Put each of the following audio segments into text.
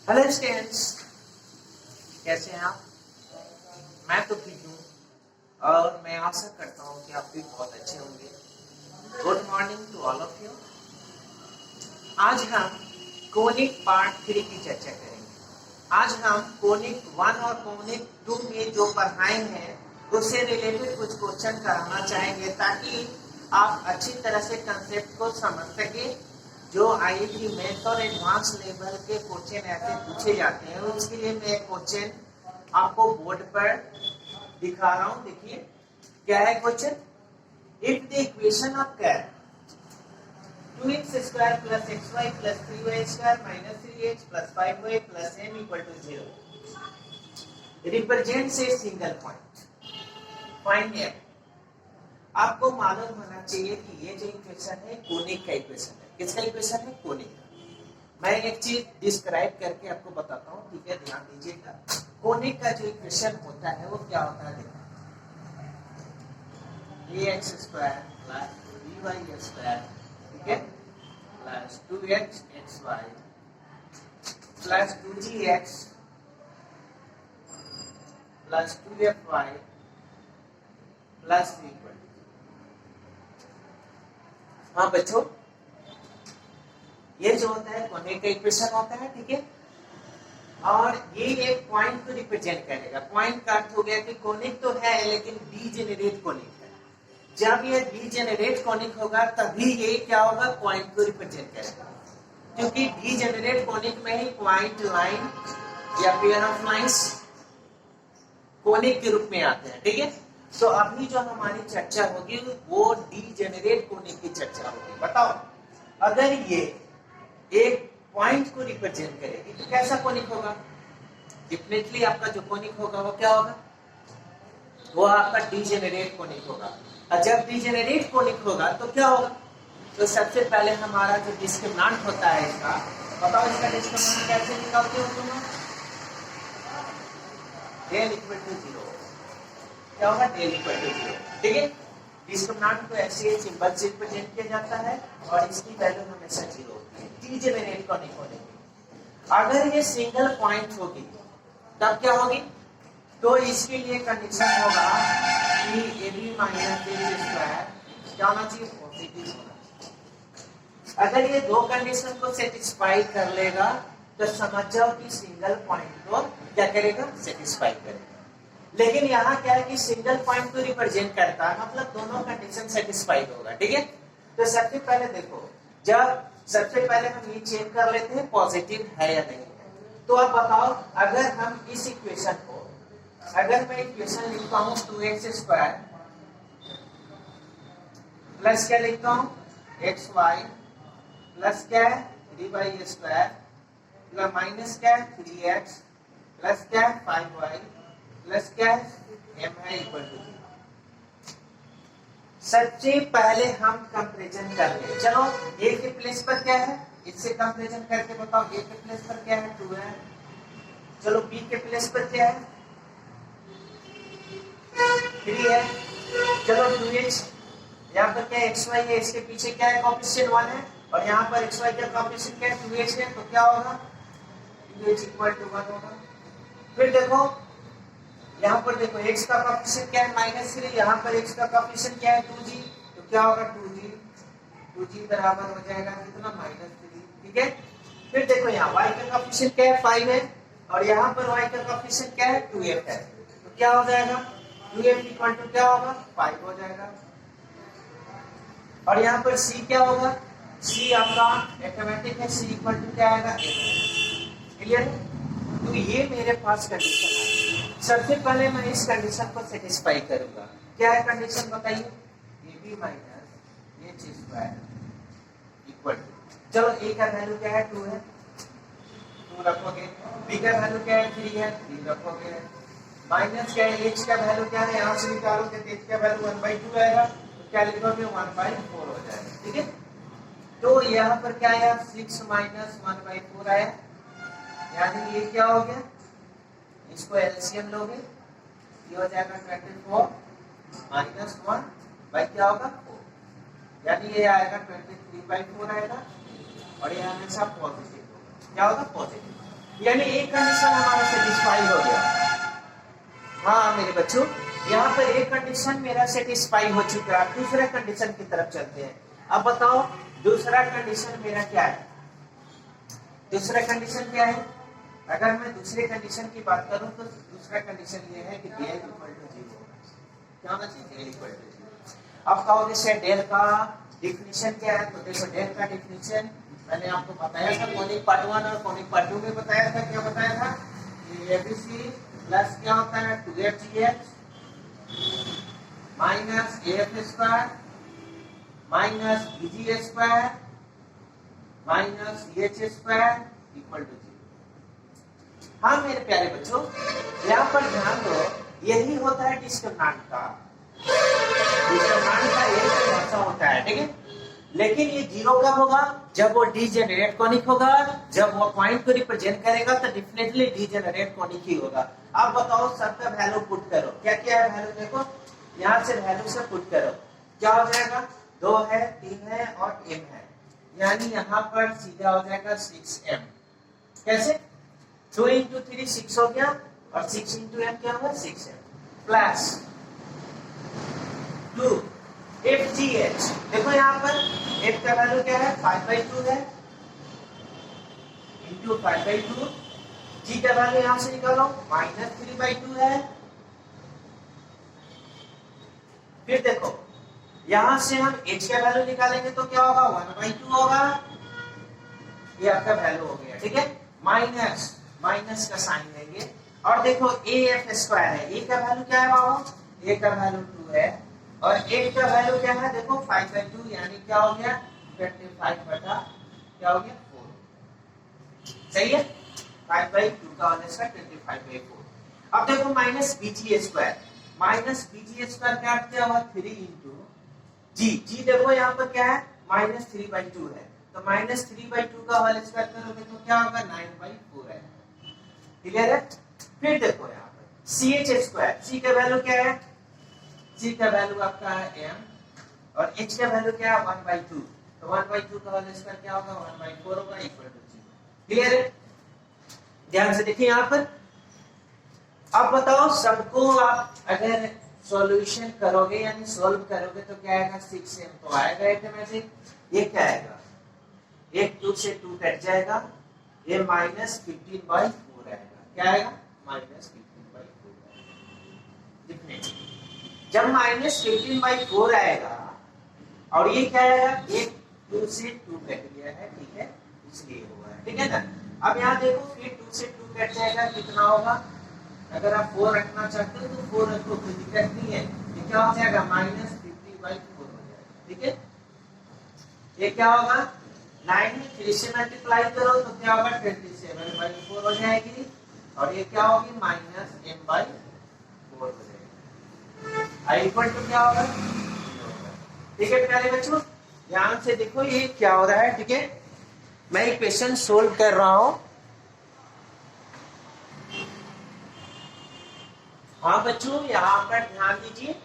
Hello students, कैसे हैं आप? मैं तो ठीक हूँ और मैं आशा करता हूँ कि आप भी बहुत अच्छे होंगे। Good morning to all of you. आज हम कोनिक पार्ट 3 की चर्चा करेंगे। आज हम कोनिक 1 और कोनिक 2 में जो पढ़ाए हैं उससे रिलेटेड कुछ क्वेश्चन कराना चाहेंगे ताकि आप अच्छी तरह से कंसेप्ट को समझ सके। जो आईआईटी मेंस और एडवांस लेवल के क्वेश्चन ऐसे पूछे जाते हैं उसके लिए मैं एक क्वेश्चन आपको बोर्ड पर दिखा रहा हूं। देखिए क्या है question. If the equation of curve 2x square plus xy plus 3y square minus 3x plus 5y plus m equal to 0 represents a single point, find m। आपको मालूम होना चाहिए कि ये जो इक्वेशन है कोनिक का इक्वेशन है। किसका इक्वेशन है? कोनिक का। मैं एक चीज डिस्क्राइब करके आपको बताता हूँ, ठीक है? ध्यान दीजिएगा। कोनिक का जो इक्वेशन होता है वो क्या होता है? देखो, ax square plus by square, ठीक है, plus 2x xy plus 2gx plus 2fy plus 3। हाँ बच्चों, ये जो होता है कोनिक का इक्वेशन होता है, ठीक है। और ये एक पॉइंट को रिप्रेजेंट करेगा। पॉइंट का अर्थ हो गया कि कोनिक तो है लेकिन डीजेनरेट कोनिक है। जब ये डीजेनरेट कोनिक होगा तभी ये क्या होगा? पॉइंट को रिप्रेजेंट करेगा, क्योंकि डीजेनरेट कोनिक में ही पॉइंट, लाइन या पेयर ऑफ लाइंस कोनिक के रूप में आते हैं, ठीक है। तो अभी जो हमारी चर्चा होगी वो डीजेनरेट कोनिक की चर्चा होगी। बताओ, अगर ये एक पॉइंट को रिप्रेजेंट करेगी तो कैसा कोनिक होगा? डेफिनेटली आपका जो कोनिक होगा वो क्या होगा? वो आपका डीजेनरेट कोनिक होगा। और जब डीजेनरेट कोनिक होगा तो क्या होगा? तो सबसे पहले हमारा जो डिस्क्रिमिनेंट होता है इसका, बताओ इसका डिस्क्रिमिनेंट कैसे निकालते हो तुम? Del equal to 0। क्या होगा? डेल इक्वल टू 0, ठीक है। डिस्क्रिमिनेंट को ऐसे सिंबल से रिप्रेजेंट किया जाता है और इसकी वैल्यू हमेशा 0 होती है। डीजेनरेट कोनिक होने की अगर ये सिंगल पॉइंट होगी तब क्या होगी? तो इसके लिए कंडीशन होगा कि AB माइनस बी स्क्वायर क्या होना चाहिए? पॉजिटिव होना चाहिए। अगर ये दो कंडीशन को सेटिस्फाई कर लेगा तो समझ जाओ कि सिंगल पॉइंट को क्या करेगा? सेटिस्फाई करेगा। लेकिन यहाँ क्या है कि सिंगल पॉइंट को रिप्रेजेंट करता है, मतलब दोनों कंडीशन सेटिस्फाइड होगा, ठीक है। तो सबसे पहले देखो, जब सबसे पहले हम ये चेक कर लेते हैं पॉजिटिव है या नहीं है। तो अब बताओ, अगर हम इस इक्वेशन को, अगर मैं इक्वेशन लिखता हूँ 2x स्क्वायर प्लस क्या लिखता हूँ? xy प्लस क्या है? 3y स्क्वायर प्लस माइनस क्या है? 3x प्लस क्या है? 5y प्लस क्या है? m है इक्वल टू 0। सबसे पहले हम कंपैरिजन कर ले। चलो a के प्लेस पर क्या है इससे कंपैरिजन करके बताओ। a के प्लेस पर क्या है? 2 है। चलो b के प्लेस पर क्या है? 3 है। चलो 2x, यहाँ पर क्या है? xy है, इसके पीछे क्या है? कोएफिशिएंट 1 है और यहाँ पर xy का कोएफिशिएंट क्या है? 2x है। तो क्या होगा? 2x इक्वल टू 1 होगा। फिर देखो यहाँ पर देखो x का कोएफिशिएंट क्या है? -3। यहाँ पर x का कोएफिशिएंट क्या है? 2g। तो क्या होगा? 2g बराबर हो जाएगा कितना? -3, ठीक है। फिर देखो यहाँ y का कोएफिशिएंट क्या है? 5 है और यहाँ पर y का कोएफिशिएंट क्या है? 2f है। तो क्या हो जाएगा? 2f इक्वल टू क्या होगा? 5 हो जाएगा। और यहाँ पर c क्या होगा? c आपका मैथमेटिक है, c इक्वल टू क्या आएगा? 8। क्लियर? तो ये मेरे पास कंडीशन है। सबसे पहले मैं इस कंडीशन को सेटिस्फाई करूंगा। क्या है कंडीशन बताइए? AB minus H square equal to, चलो a का वैल्यू क्या है? 2 है, 2 रखोगे। b का वैल्यू क्या है? 3 है, 3 रखोगे। माइनस क्या है? h का वैल्यू क्या है? यहाँ से निकालोगे तो h का वैल्यू 1/2 आएगा। तो क्या लिखोगे? 1/4 हो जाएगा, ठीक है। तो यहाँ पर क्या आया? 6 माइनस 1/4 आया, यानी ये क्या हो गया? इसको एलसीएम लोगे, ये हो जाएगा 24 माइनस 1 बाई क्या होगा? 4, यानी ये आएगा 23/4 आएगा और ये हमेशा पॉजिटिव होगा। क्या होगा? पॉजिटिव। यानी एक कंडीशन हमारा सेटिस्फाई हो गया। हाँ मेरे बच्चों, यहाँ पर एक कंडीशन मेरा सेटिस्फाई हो चुका है। दूसरे कंडीशन की तरफ चलते हैं। अब बताओ दूसरा कंडीशन मेरा क्या है। दूसरा कंडीशन क्या है? अगर मैं दूसरे कंडीशन की बात करूं तो दूसरा कंडीशन ये है कि डेल इक्वल टू 0 क्या होना चाहिए, डेल इक्वल टू 0। अब कहोगे सर डेल का डिफिनीशन क्या है? तो देखो डेल का डिफिनीशन मैंने आपको बताया था कॉनिक पार्ट 1 और कॉनिक पार्ट 2 में बताया था। क्या बताया था? एबीसी प्लस क्या होता है 2fgh minus af square minus bg square minus h square equal to 0। हाँ मेरे प्यारे बच्चों, यहाँ पर ध्यान दो, यही होता है डिस्क्रिमिनेंट का। डिस्क्रिमिनेंट का यही ऐसा होता है, ठीक है। लेकिन ये 0 कब होगा? जब वो डीजेनरेट कॉनिक होगा। जब वो पॉइंट को रिप्रेजेंट करेगा तो डेफिनेटली डीजेनरेट कॉनिक ही होगा। अब बताओ सबका वैल्यू पुट करो। क्या क्या है वैल्यू? देखो यहाँ से वैल्यू से पुट करो, क्या हो जाएगा? 2 है, 3 है और m है। यानी यहाँ पर सीधा हो जाएगा 6m। कैसे? 2 into 3 6 हो गया और 6 into m क्या होगा? 6m plus 2 FGH। देखो यहाँ पर f का वैल्यू क्या है? 5/2 है इंटू 5/2। g का वैल्यू यहाँ से निकालो -3/2 है। फिर देखो यहाँ से हम h का वैल्यू निकालेंगे तो क्या होगा? 1/2 होगा। ये आपका वैल्यू हो गया, ठीक है। माइनस माइनस का साइन देंगे और देखो af स्क्वायर है। a का वैल्यू क्या है बाबू? a का वैल्यू 2 है और h का वैल्यू क्या है? देखो 5/2 यानी क्या हो गया? 25 बटा क्या हो गया? 4। सही है। 5/2 का होल स्क्वायर 25/4। अब देखो minus bg square. Minus bg square क्या क्या हुआ? 3 इंटू g देखो यहाँ पर क्या है? -3/2 है। तो -3/2 का होल स्क्वायर करोगे तो क्या होगा? 9/4 है। क्लियर है। फिर देखो यहाँ पर ch स्क्वायर। c का वैल्यू क्या है? c का वैल्यू आपका है m और h का वैल्यू क्या है? 1/2। तो 1/2 का होल स्क्वायर क्या होगा? 1/4 होगा इक्वल टू 0। क्लियर है। ध्यान से देखिए यहाँ पर। अब बताओ सबको आप अगर सॉल्यूशन करोगे यानी सॉल्व करोगे तो क्या आएगा? 6m तो आएगा ऑटोमेटिक। ये क्या आएगा? एक 2 से 2 कट जाएगा, ये -15/4 आएगा। क्या आएगा? -15/4 डेफिनेटली। जब -15/4 आएगा और ये क्या आएगा? एक 2 से 2 कट गया है, ठीक है, इसलिए हुआ है, ठीक है ना। अब यहाँ देखो फिर 2 से 2 कट जाएगा, कितना होगा? अगर आप 4 रखना चाहते हो तो 4 रखो, कोई दिक्कत नहीं है। ये क्या हो जाएगा? -50/4 हो जाएगा, ठीक है। ये क्या होगा? 9 में 3 से मल्टीप्लाई करो तो क्या होगा? 27/4 हो जाएगी और ये क्या होगी? -m/4 हो जाएगी। आई इक्वल टू क्या होगा? ठीक है प्यारे बच्चों, ध्यान से देखो ये क्या हो रहा है, ठीक है। मैं इक्वेशन सोल्व कर रहा हूं। हाँ बच्चों यहाँ पर ध्यान दीजिए,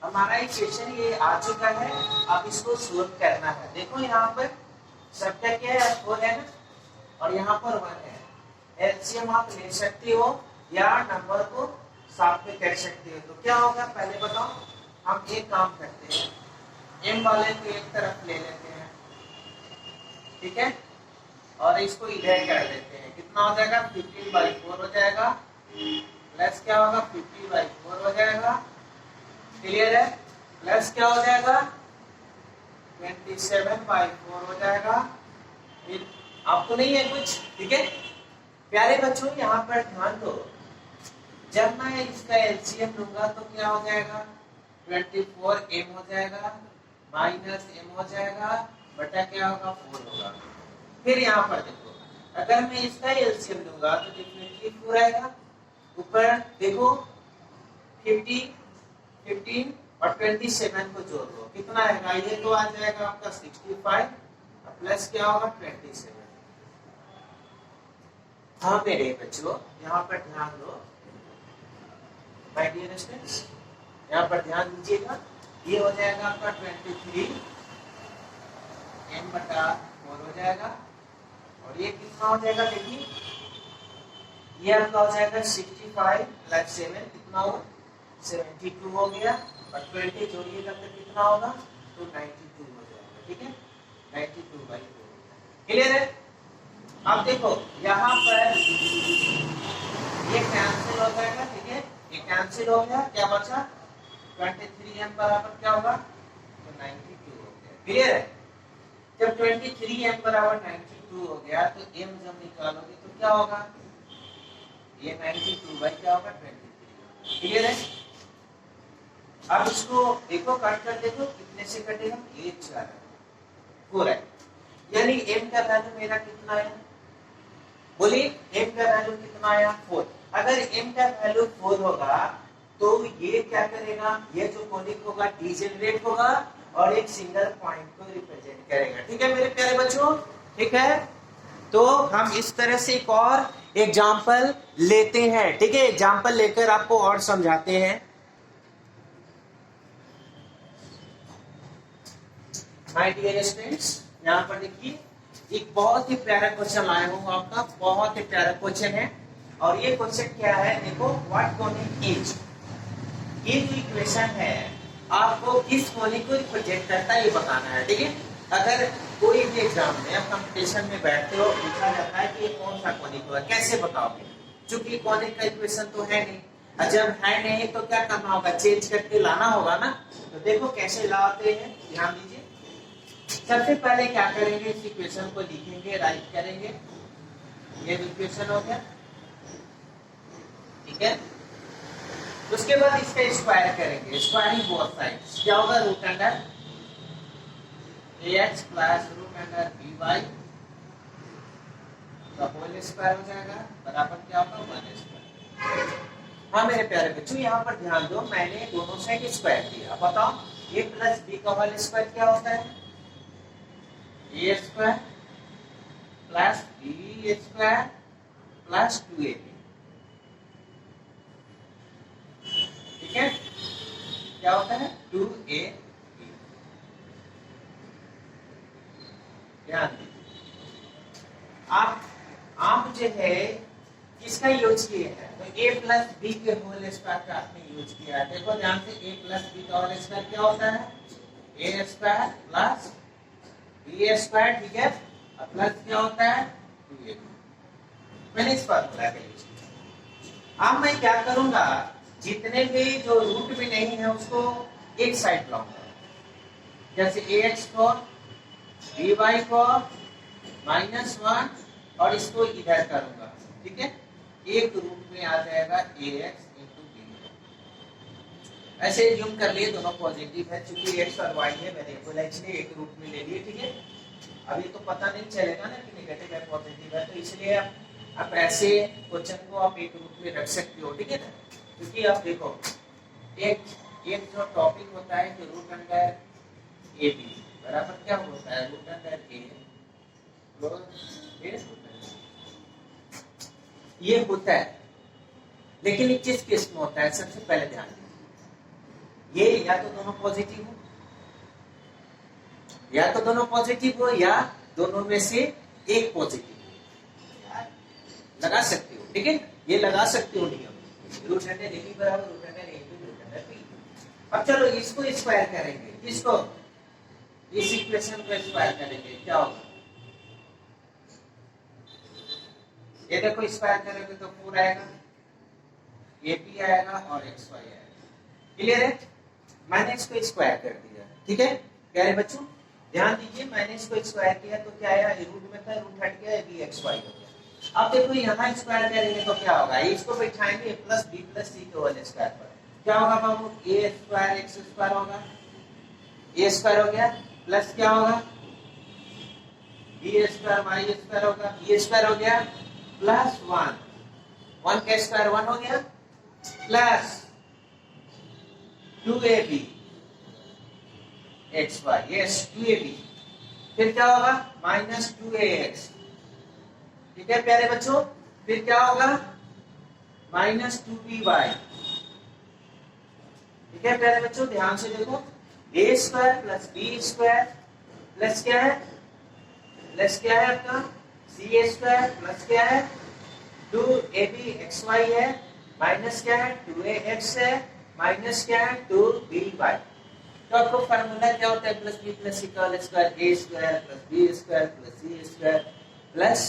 हमारा इक्वेशन ये आ चुका है। अब इसको सोल्व करना है। देखो यहाँ पर सबका क्या है? 4 है ना और यहाँ पर 1 है। एलसीएम आप ले सकते हो या नंबर को साफ पे कर सकते हो। तो क्या होगा पहले बताओ। हम एक काम करते हैं, m वाले को एक तरफ ले लेते हैं, ठीक है, और इसको इधर कर देते हैं। कितना हो जाएगा? 15/4 हो जाएगा प्लस क्या होगा? 50/4 हो जाएगा। क्लियर है। प्लस क्या हो जाएगा? 27/4 हो जाएगा। आपको नहीं है कुछ, ठीक है प्यारे बच्चों। यहाँ पर ध्यान दो, जब मैं इसका एलसीएम लूंगा तो क्या हो जाएगा? 24m हो जाएगा माइनस m हो जाएगा बटा क्या होगा? 4 होगा। फिर यहाँ पर देखो, अगर मैं इसका एलसीएम लूंगा तो डेफिनेटली 4 आएगा। ऊपर देखो 50, 15 और 27 को जोड़ दो, कितना आएगा? ये तो आ जाएगा आपका 65 प्लस क्या होगा? 27। हाँ मेरे बच्चों यहाँ पर ध्यान दो, माय डियर स्टूडेंट्स, यहाँ पर ध्यान दीजिएगा। ये हो जाएगा आपका 23 m/4 हो जाएगा और ये कितना हो जाएगा? देखिए ये आपका हो जाएगा 65 प्लस 7 कितना होगा 72 हो गया और 20 जोड़िएगा तो कितना होगा तो 92 हो जाएगा। ठीक है 92/4 क्लियर है। अब देखो यहाँ पर ये कैंसिल हो जाएगा। ठीक है ये कैंसिल हो गया क्या बचा 23m बराबर क्या होगा तो 92 हो गया। क्लियर है। जब 23m बराबर 92 हो गया तो m जब निकालोगे तो क्या होगा ये 92 बाई क्या होगा 23। क्लियर है। अब इसको देखो काट कर देखो कितने से कटेगा ये 4 है यानी m का वैल्यू मेरा कितना है बोलिए m का वैल्यू कितना आया 4। अगर m का वैल्यू 4 होगा तो ये क्या करेगा ये जो कोनिक होगा डिजेनरेट होगा और एक सिंगल पॉइंट को रिप्रेजेंट करेगा। ठीक है मेरे प्यारे बच्चों। ठीक है तो हम इस तरह से एक और एग्जाम्पल लेते हैं। ठीक है एग्जाम्पल लेकर आपको और समझाते हैं। माय डियर स्टूडेंट्स यहाँ पर देखिए एक बहुत ही प्यारा क्वेश्चन लाया हूँ आपका बहुत ही प्यारा क्वेश्चन है और ये क्वेश्चन क्या है देखो व्हाट कोनिक इज। ये जो इक्वेशन है आपको किस कोनिक को रिप्रेजेंट करता है ये बताना है। ठीक है अगर कोई भी एग्जाम में आप कंपटीशन में बैठते हो पूछा जाता है कि ये कौन सा कोनिक होगा कैसे बताओगे क्योंकि कोनिक का इक्वेशन तो है नहीं और जब है नहीं तो क्या करना होगा चेंज करके लाना होगा ना। तो देखो कैसे लाते हैं ध्यान दीजिए। सबसे पहले क्या करेंगे इस इक्वेशन को लिखेंगे राइट करेंगे ये इक्वेशन हो गया। ठीक है उसके बाद इसका स्क्वायर करेंगे स्क्वायरिंग बोथ साइड्स क्या होगा root under ax plus root under by का होल स्क्वायर हो जाएगा बराबर क्या होगा 1 स्क्वायर। हाँ मेरे प्यारे बच्चों यहाँ पर ध्यान दो मैंने दोनों साइड स्क्वायर किया। बताओ a प्लस b का होल स्क्वायर क्या होता है a square plus b square plus 2ab। ठीक है क्या होता है 2ab। ध्यान दीजिए आप जो है किसका यूज किए हैं तो a प्लस बी के होल स्क्वायर का आपने यूज किया है। देखो ध्यान से a प्लस बी का होल स्क्वायर क्या होता है a square plus b square. ठीक है और प्लस क्या होता है 2ab। मैंने इस फॉर्मूला का यूज किया। अब मैं क्या करूंगा जितने भी जो रूट में नहीं है उसको एक साइड लाऊंगा जैसे ax को by को -1 और इसको इधर करूंगा। ठीक है एक रूट में आ जाएगा ax into b। ऐसे ज्यूम कर लिए दोनों पॉजिटिव है क्योंकि x और y है वेरिएबल है इसलिए एक रूट में ले लिए। ठीक है अभी तो पता नहीं चलेगा ना कि नेगेटिव है पॉजिटिव है तो इसलिए आप ऐसे क्वेश्चन को आप एक रूट में रख सकते हो। ठीक है ना क्योंकि आप देखो एक जो टॉपिक होता है कि रूट अंडर ए बी बराबर क्या होता है रूट अंडर ए ये होता है लेकिन एक चीज किस में होता है सबसे पहले ध्यान दीजिए ये या तो दोनों पॉजिटिव हो या दोनों में से एक पॉजिटिव लगा सकते हो। ठीक है ये लगा सकते हो नियम रूट अंडर ए बी बराबर root under A B root under B. अब चलो इसको स्क्वायर करेंगे किसको इस इक्वेशन को स्क्वायर करेंगे क्या होगा ये देखो स्क्वायर करेंगे तो 4 आएगा ab आएगा और xy आएगा। क्लियर है मैंने इसको स्क्वायर कर दिया। ठीक है प्यारे बच्चों ध्यान दीजिए मैंने इसको स्क्वायर किया तो क्या आया रूट में था रूट हट गया b xy हो गया। अब देखो यहाँ स्क्वायर करेंगे तो क्या होगा इसको बैठाएंगे प्लस b प्लस c के होल स्क्वायर पर क्या होगा बाबू a स्क्वायर x स्क्वायर होगा a स्क्वायर हो गया प्लस क्या होगा b स्क्वायर y स्क्वायर होगा b स्क्वायर हो गया प्लस 1 का स्क्वायर 1 हो गया plus 2ab xy yes 2ab फिर क्या होगा माइनस 2ax। ठीक है प्यारे बच्चों फिर क्या होगा माइनस 2by। ठीक है प्यारे बच्चों ध्यान से देखो a square plus b square plus क्या है आपका c स्क्वायर प्लस क्या है 2ab xy है, माइनस क्या है 2ax है, माइनस क्या है 2by। तो आपको फार्मूला क्या होता है, प्लस बी प्लस सी का whole square A square plus B square plus C square plus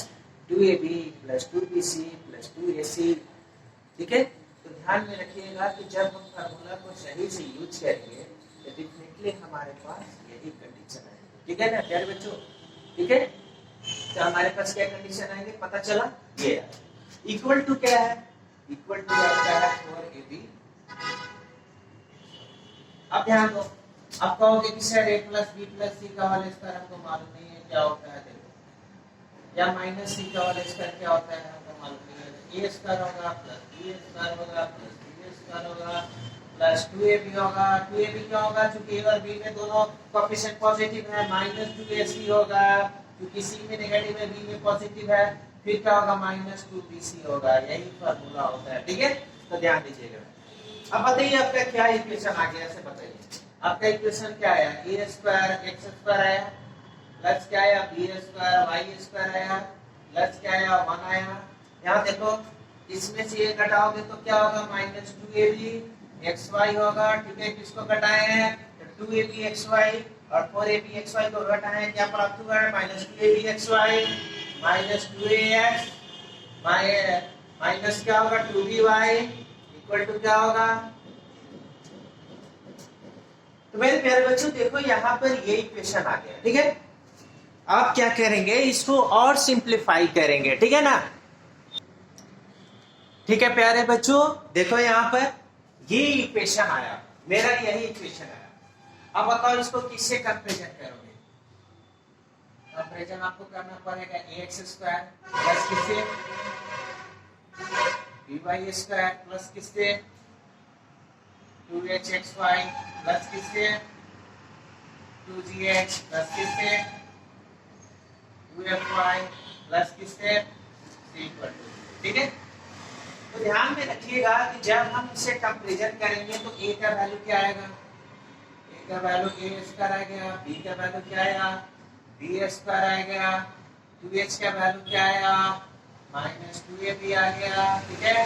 2ab plus 2bc plus 2ac। ठीक है, तो ध्यान में रखिएगा कि जब हम फार्मूला को सही से यूज करेंगे तो डेफिनेटली हमारे पास यही कंडीशन है। ठीक है ना प्यारे बच्चों, ठीक है, तो हमारे पास क्या कंडीशन आएंगे पता चला, ये इक्वल टू क्या है, इक्वल टू आपका है 4ab। अब ध्यान दो, आप कहोगे कि sir a plus B plus C का होल स्क्वायर हमको मालूम नहीं है क्या होता है, देखो, या माइनस सी का होल स्क्वायर क्या होता है हमको मालूम नहीं है। a स्क्वायर होगा प्लस b स्क्वायर होगा प्लस b स्क्वायर होगा प्लस 2ab होगा। 2ab क्या होगा, चूंकि a और b में दोनों कोएफिशिएंट पॉजिटिव है, माइनस 2ac होगा, क्योंकि c में नेगेटिव है b में पॉजिटिव है, फिर क्या होगा माइनस 2bc होगा। यही फार्मूला होता है। ठीक है, तो ध्यान दीजिएगा। अब बताइए आपका क्या इक्वेशन आ गया, ऐसे बताइए आपका इक्वेशन क्या आया, ए स्क्वायर एक्स स्क्वायर आया प्लस क्या आया बी स्क्वायर वाई स्क्वायर आया प्लस क्या आया 1 आया। यहाँ देखो इसमें से ये घटाओगे तो क्या होगा माइनस 2ab xy होगा। ठीक है, किसको घटाए हैं तो 2ab xy और 4ab xy को घटाए हैं, क्या प्राप्त हुआ है minus 2ab xy minus 2ax minus क्या होगा 2by इक्वल टू क्या होगा। तो मेरे प्यारे बच्चों देखो यहाँ पर ये इक्वेशन आ गया। ठीक है, आप क्या करेंगे, इसको और सिंप्लीफाई करेंगे। ठीक है ना, ठीक है प्यारे बच्चों, देखो यहाँ पर ये इक्वेशन आया, मेरा यही इक्वेशन आया। अब बताओ इसको किससे कंपेरिजन करोगे, कंपेरिजन आपको करना पड़ेगा ax स्क्वायर प्लस किससे by स्क्वायर प्लस किससे 2hxy प्लस किससे 2gx प्लस किससे 2fy प्लस किससे c इक्वल टू। ठीक है, तो ध्यान में रखिएगा कि जब हम इसे कंपैरिजन करेंगे तो a का वैल्यू क्या आएगा, a का वैल्यू a स्क्वायर आएगा, b का वैल्यू क्या आएगा b स्क्वायर आएगा, 2h का वैल्यू क्या आएगा माइनस 2ab आ गया। ठीक है,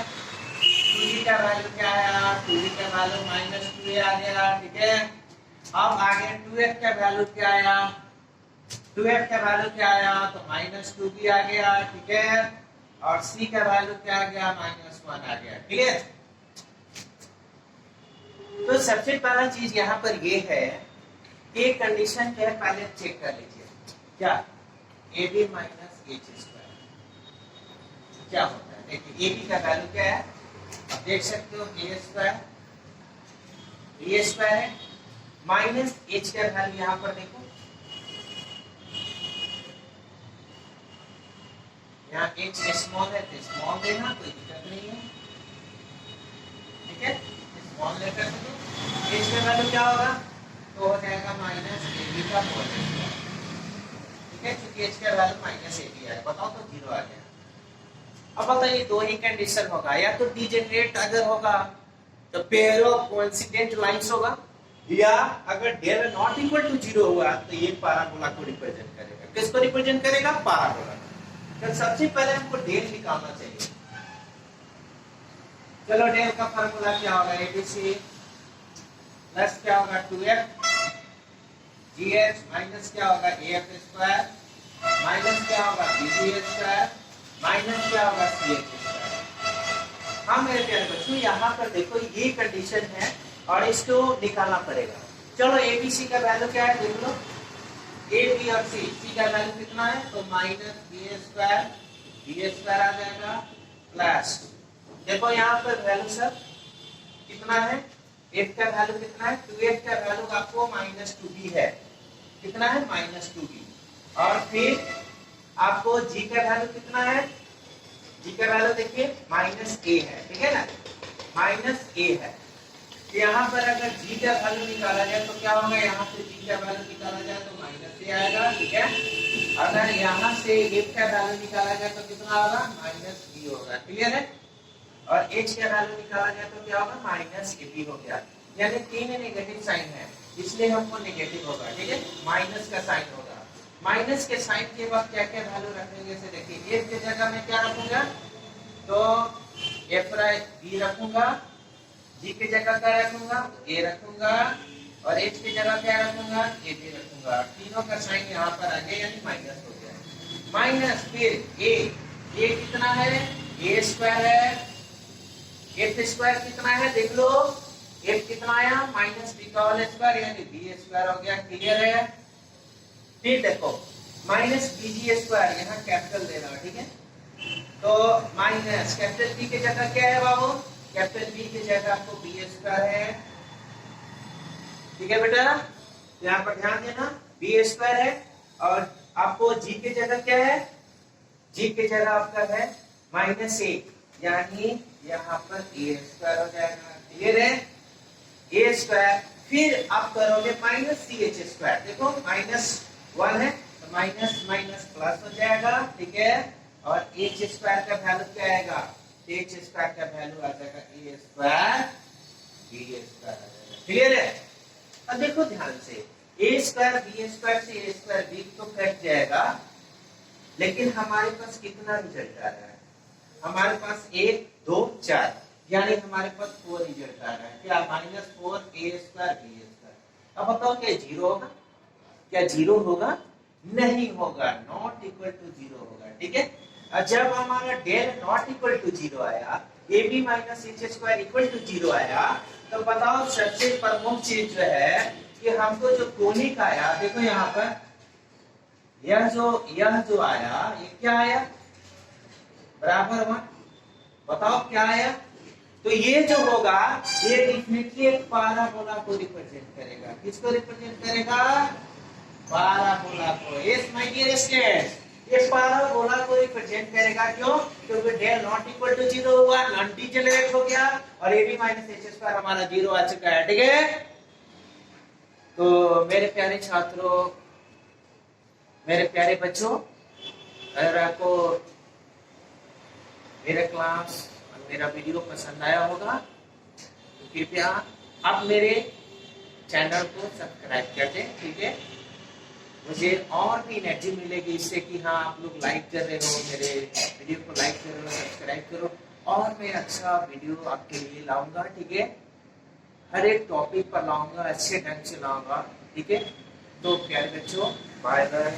2g का वैल्यू क्या आया, 2g का वैल्यू माइनस 2a आ गया। ठीक है, अब आगे 2f का वैल्यू क्या आया, 2f का वैल्यू क्या आया तो माइनस 2b आ गया। ठीक है, और c का वैल्यू क्या आ गया माइनस 1 आ गया। ठीक है, तो सबसे पहला चीज यहाँ पर ये है कि कंडीशन क्या है पहले चेक कर लीजिए, क्या ab माइनस h स्क्वायर क्या होता है। देखिए ab का वैल्यू क्या है, आप देख सकते हो a स्क्वायर b स्क्वायर है माइनस h का वैल्यू यहाँ पर देखो, यहाँ h स्मॉल है तो स्मॉल देना, कोई दिक्कत नहीं है। ठीक है, स्मॉल लेकर के h का वैल्यू क्या होगा तो हो जाएगा माइनस ab का होल स्क्वायर। ठीक है, क्योंकि h का वैल्यू माइनस ab है, बताओ तो 0 आ गया। अब बताइए दो ही कंडीशन होगा, या तो डिजेनरेट अगर होगा तो पेयर ऑफ कोइंसिडेंट लाइंस होगा, या अगर डेल नॉट इक्वल टू 0 हुआ तो ये पैराबोला को रिप्रेजेंट करेगा। किसको रिप्रेजेंट करेगा, पैराबोला। तो सबसे पहले हमको डेल निकालना चाहिए। चलो डेल का फार्मूला क्या होगा, abc प्लस क्या होगा 2f gh माइनस क्या होगा af स्क्वायर माइनस क्या होगा bg स्क्वायर माइनस क्या होगा ch स्क्वायर। हाँ मेरे प्यारे बच्चों यहाँ पर देखो ये कंडीशन है और इसको निकालना पड़ेगा। चलो abc का वैल्यू क्या है देख लो, a b और c का वैल्यू कितना है तो माइनस b स्क्वायर आ जाएगा प्लस, देखो यहाँ पर वैल्यू सब कितना है, f का वैल्यू कितना है 2f का वैल्यू आपको माइनस 2b है, कितना है माइनस 2b, और फिर आपको g का वैल्यू कितना है, g का वैल्यू देखिए माइनस a है। ठीक है ना, माइनस a है, तो यहाँ पर अगर g का वैल्यू निकाला जाए तो क्या होगा, यहाँ से g का वैल्यू निकाला जाए तो माइनस a आएगा। ठीक है, अगर यहाँ से f का वैल्यू निकाला जाए तो कितना होगा माइनस b होगा। क्लियर है, और h का वैल्यू निकाला जाए तो क्या होगा माइनस ab हो गया, यानी तीन नेगेटिव साइन है इसलिए हमको नेगेटिव होगा। ठीक है, माइनस का साइन होगा, माइनस के साइन के बाद क्या क्या वैल्यू रखेंगे से देखिए, एक की जगह में क्या रखूंगा तो एफ बी रखूंगा, जी की जगह क्या रखूंगा, ए रखूंगा, और एच की जगह क्या रखूंगा, ए बी रखूंगा। तीनों का साइन यहाँ पर आ गया, यानी माइनस हो गया। माइनस फिर ए कितना है, ए स्क्वायर है, एफ स्क्वायर कितना है देख लो, एफ कितना आया माइनस बी का होल स्क्वायर यानी बी स्क्वायर हो गया। क्लियर है? फिर देखो माइनस बीजी स्क्वायर, यहाँ कैपिटल देना, ठीक है। तो माइनस कैपिटल बी की जगह क्या है बाबू, कैपिटल बी की जगह आपको बी स्क्वायर है, ठीक है बेटा, यहाँ पर ध्यान देना, बी स्क्वायर है। और आपको जी की जगह क्या है, जी की जगह आपका है माइनस ए, यानी यहाँ पर ए स्क्वायर हो जाएगा। क्लियर है? ए स्क्वायर फिर आप करोगे माइनस सी एच स्क्वायर, देखो माइनस 1 है तो माइनस माइनस प्लस हो जाएगा, ठीक है। और एच स्क्वायर का वैल्यू क्या आएगा, एच स्क्वायर का वैल्यू आ जाएगा ए स्क्वायर बी स्क्वायर आ जाएगा। क्लियर है? अब देखो ध्यान से, ए स्क्वायर बी स्क्वायर से ए स्क्वायर बी तो कट जाएगा, लेकिन हमारे पास कितना रिजल्ट आ रहा है, हमारे पास 1 2 4 यानी हमारे पास 4 रिजल्ट आ रहा है। क्या माइनस 4 ए स्क्वायर बी स्क्वायर। अब बताओ क्या जीरो होगा, क्या जीरो होगा, नहीं होगा, नॉट इक्वल टू जीरो होगा, ठीक है। और जब हमारा del not equal to zero आया, A B minus H square equal to zero आया, तो बताओ सबसे प्रमुख चीज जो है कि हमको जो कोनिक आया, देखो यहाँ पर यह जो आया, ये क्या आया, बराबर 1। बताओ क्या आया, तो ये जो होगा ये डेफिनेटली एक पाराबोला को रिप्रेजेंट करेगा। किसको रिप्रेजेंट करेगा, पाराबोला को। यस माय डियर स्टूडेंट्स, ये पाराबोला को रिप्रेजेंट करेगा। क्यों? क्योंकि del not equal to zero हुआ, नॉन डिजेनरेट हो गया, और A B minus H square हमारा जीरो आ चुका है, ठीक है। तो मेरे प्यारे छात्रों, मेरे प्यारे बच्चों, अगर आपको मेरा क्लास और मेरा वीडियो पसंद आया होगा तो कृपया आप मेरे चैनल को सब्सक्राइब कर दें, ठीक है। मुझे और भी एनर्जी मिलेगी इससे कि हाँ आप लोग लाइक कर रहे हो, मेरे वीडियो को लाइक करो, सब्सक्राइब करो, और मैं अच्छा वीडियो आपके लिए लाऊंगा, ठीक है। हर एक टॉपिक पर लाऊंगा, अच्छे ढंग से लाऊंगा, ठीक है। तो प्यारे बच्चों, बाय बाय।